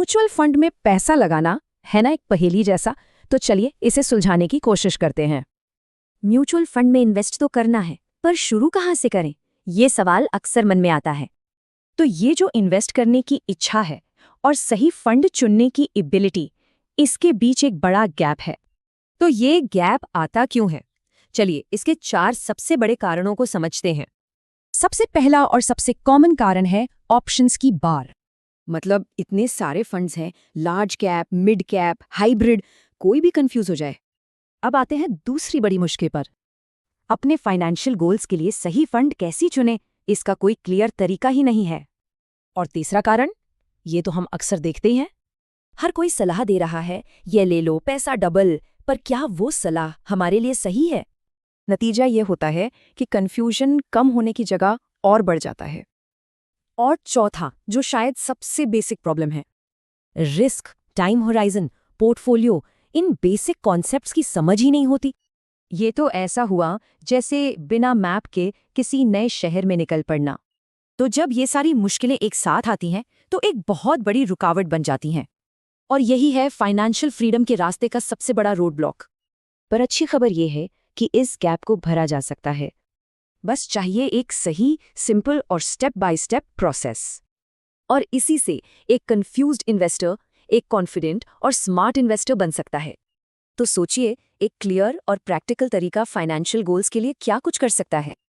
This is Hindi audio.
म्यूचुअल फंड में पैसा लगाना है ना एक पहेली जैसा, तो चलिए इसे सुलझाने की कोशिश करते हैं। म्यूचुअल फंड में इन्वेस्ट तो करना है, पर शुरू कहाँ से करें, ये सवाल अक्सर मन में आता है। तो ये जो इन्वेस्ट करने की इच्छा है और सही फंड चुनने की एबिलिटी, इसके बीच एक बड़ा गैप है। तो ये गैप आता क्यों है? चलिए इसके 4 सबसे बड़े कारणों को समझते हैं। सबसे पहला और सबसे कॉमन कारण है ऑप्शंस की बार। मतलब इतने सारे फंड्स हैं, large cap, mid cap, hybrid, कोई भी कंफ्यूज हो जाए। अब आते हैं दूसरी बड़ी मुश्किल पर। अपने फाइनेंशियल गोल्स के लिए सही फंड कैसे चुनें, इसका कोई क्लियर तरीका ही नहीं है। और तीसरा कारण, ये तो हम अक्सर देखते ही हैं, हर कोई सलाह दे रहा है, ये ले लो पैसा डबल, पर क्या वो सलाह हमारे लिए सही है? नतीजा ये होता है कि कंफ्यूजन कम होने की जगह और बढ़ जाता है। और चौथा, जो शायद सबसे बेसिक प्रॉब्लम है, रिस्क, टाइम होराइजन, पोर्टफोलियो, इन बेसिक कॉन्सेप्ट्स की समझ ही नहीं होती। ये तो ऐसा हुआ जैसे बिना मैप के किसी नए शहर में निकल पड़ना। तो जब ये सारी मुश्किलें एक साथ आती हैं, तो एक बहुत बड़ी रुकावट बन जाती हैं। और यही है फाइनेंशियल फ्रीडम के रास्ते का सबसे बड़ा रोड ब्लॉक। पर अच्छी खबर ये है कि इस गैप को भरा जा सकता है। बस चाहिए एक सही, सिंपल और स्टेप बाय स्टेप प्रोसेस। और इसी से एक कंफ्यूज्ड इन्वेस्टर एक कॉन्फिडेंट और स्मार्ट इन्वेस्टर बन सकता है। तो सोचिए, एक क्लियर और प्रैक्टिकल तरीका फाइनेंशियल गोल्स के लिए क्या कुछ कर सकता है।